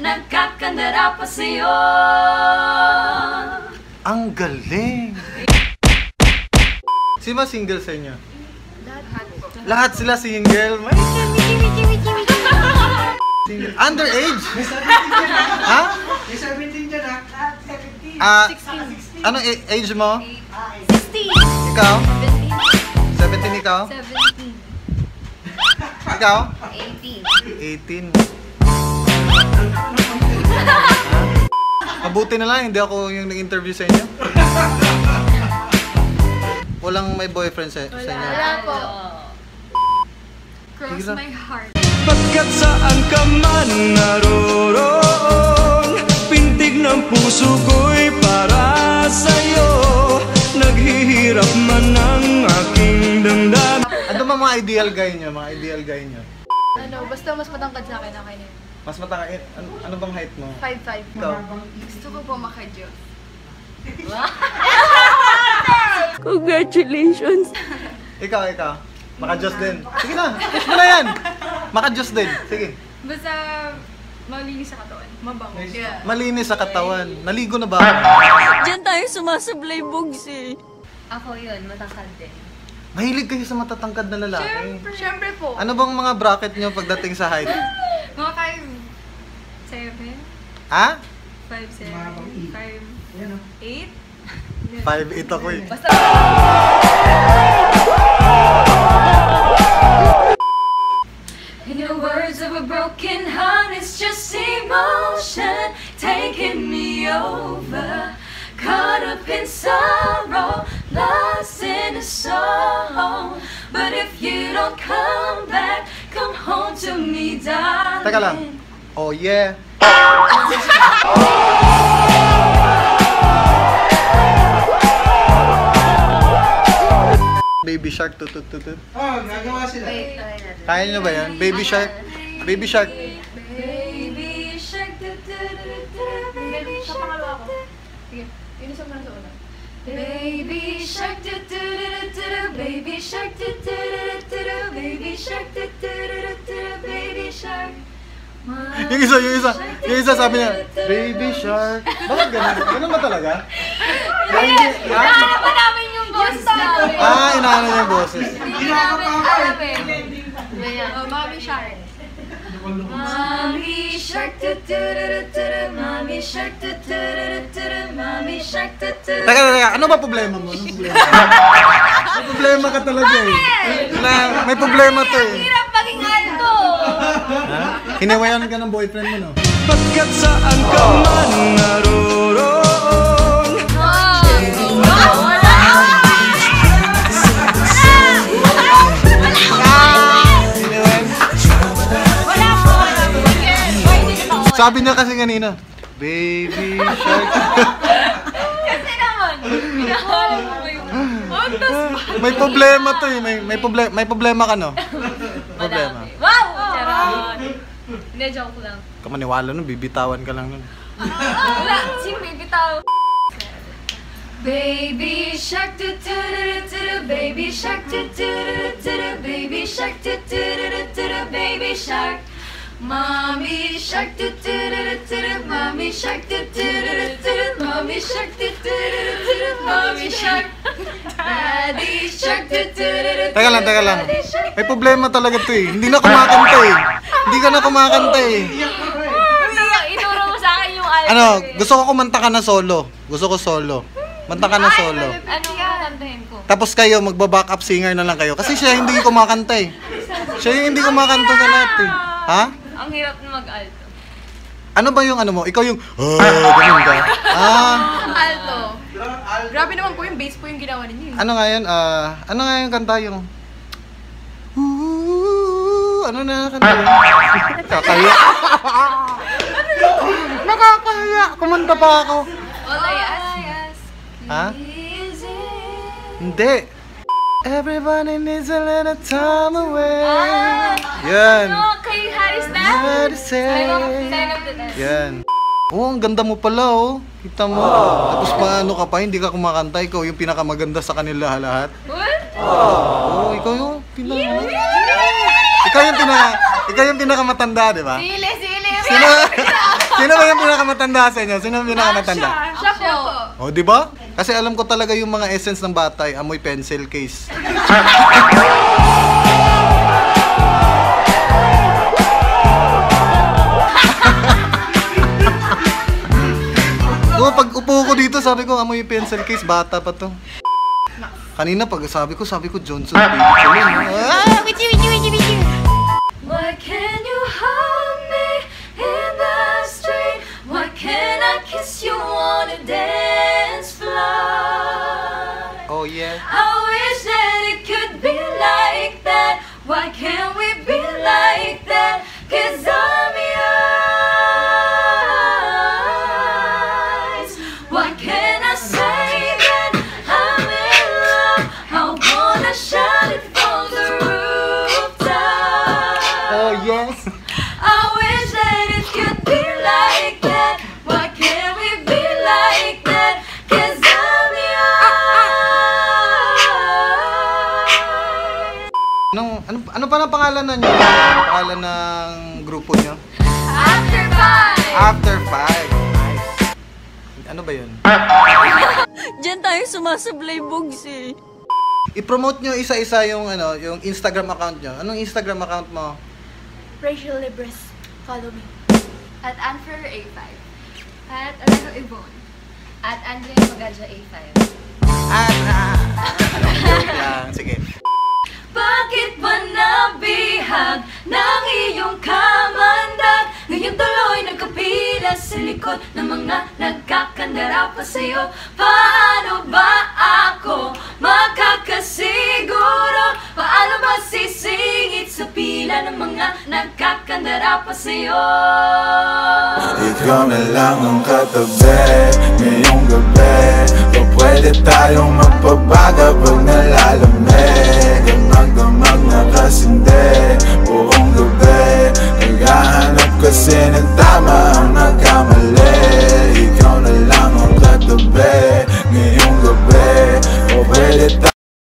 nagkakandara pa sa'yo. Ang galing! Sino ba single sa inyo? Lahat sila single? Single. Underage? Ha? May 17 dyan ha? 16. Anong age mo? 16. Ikaw? 17 ikaw? 17. Ikaw? 18. 18. Mabuti na lang, hindi ako yung nag-interview sa inyo. Walang may boyfriend sa inyo? Wala po. Cross my heart. Pagkat saan ka man naroroon, pintig ng puso ko'y para sa'yo. Naghihirap man ang aking damdamin. Ano ba mga ideal guy nyo? Mga ideal guy nyo? Ano, basta mas matangkad sa akin, okay na yun. Mas matangkad, ano bang height mo? 5'5". Ikaw? Gusto ko po maka-Diyos. Congratulations! Ikaw. Maka-Diyos din. Sige na, push mo na yan. Maka-Diyos din. Sige. Basta malinis sa katawan. Mabango. Yeah. Malinis sa katawan. Naligo na ba ako? Diyan tayo sumasablay bugs eh. Ako yun, matangkad din. Mahilig kayo sa matatangkad na lalaki. Siyempre po. Ano bang mga bracket nyo pagdating sa height? Mga 5'7". Ha? 5'7". 5'8". 5'8 ako eh. Basta in the words of a broken heart, it's just emotion taking me over. Caught up in sorrow, lost in a song. But if you don't come back, come home to me, darling. Teka lang. Oh yeah. Baby Shark tutut. Oh, nagawa sila. Kaya nyo ba yan? Baby Shark. Baby Shark. Baby shark, baby shark. Sa pangalawa ko. Sige, yun isang na sa una. Baby shark, baby shark, baby shark, baby shark. Yung isa sabi niya, Baby Shark. Bakit ganun? Ganun ba talaga? Hinahanap pa namin yung boses namin. Inaano niya yung boses. Hindi namin alam eh. Mommy Shark. Mommy Shark, Mommy Shark, Mommy Shark, Teka, ano ba problema mo? Anong problema? May problema ka talaga eh. May problema to eh. Hirap maging alto. Ha? Hiniwayan ka ng boyfriend mo, no? Pagkat saan ka man naroroon. Sabi niya kasi kanina, Baby Shark. Kasi naman, hinahanap mo yung May problema to eh. May problema ka, no? Problema. wow! Charot. Hindi, joke lang. Kamaniwala nun, bibitawan ka lang nun. Wala, sino bibitaw? Baby shark, baby shark, baby shark, baby shark. Mommy shark, mommy shark, mommy shark, mommy shark. Daddy shark, Teka lang. May problema talaga to eh. Hindi na kumakanta eh. Hindi ka na kumakanta eh. Ituro mo sa akin yung album. Ano, gusto ko kumanta ka na solo. Gusto ko solo. Manta ka na solo. Ano kakantahin ko? Tapos kayo, magba-backup singer na lang kayo. Kasi siya hindi kumakanta eh. Siya yung hindi kumakanta sa lahat eh. Ha? Ang hirap na mag-alto. Ano ba yung ano mo? Ikaw yung, ganun ka. Alto. Grabe naman po yung bass po yung ginawa ninyo. Ano nga yun? Ano nga yung kanta yung, ano na kanta yun? Nakakaya. Nakakaya. Kumanta pa ako. All I ask Ha? is it. Hindi. Everybody needs a little time away. Yan. Ano? Kay Harry Styles? What to say? Sign of the Dead. Yan. Oh, ang ganda mo pala oh. Kita mo. Tapos paano ka pa, hindi ka kumakanta. Ikaw yung pinakamaganda sa kanila lahat. What? Oh, ikaw yung ikaw yung pinakamatanda, di ba? Sili, Sino ba yung pinakamatanda sa inyo? Sino yung pinakamatanda? Siya po. Oh, di ba? Kasi alam ko talaga yung mga essence ng bata, amoy pencil case. Pag upo ko dito, sabi ko, amoy pencil case, bata pa to. Kanina pag sabi ko Johnson. Why can you hold me in the street? Why can't I kiss you on a dance floor? Oh yeah. I wish that it could be like that. Why can't we be like that? 'Cause I'm yours. Why can't I say that I'm in love? I wanna shout it from the rooftop. Oh yes. I wish that it could be like that. Why can't we be like that? 'Cause I'm yours. Ano pa ang pangalan na niyo? Pangalan ng grupo niyo? After 5. After 5. Nice. Ano ba 'yun? Diyan tayo sumasablay bugs eh. I-promote niyo isa-isa yung yung Instagram account niyo. Anong Instagram account mo? Rachel Libres. Follow me. At Anfer A5. At Alejo Yvonne. At Andrea Magadja A5. Joke lang. Sige. Bakit ba nabihag ng iyong kamandag? Ngayon tuloy nagkapila sa likod ng mga nagkakandara pa sa'yo. Paano ba ako makakasiguro? Paano ba sisingit sa pila ng mga nagkakandara pa sa'yo? Ikaw na lang ang katabi ngayong gabi. O pwede tayong magpabaga pag nalaman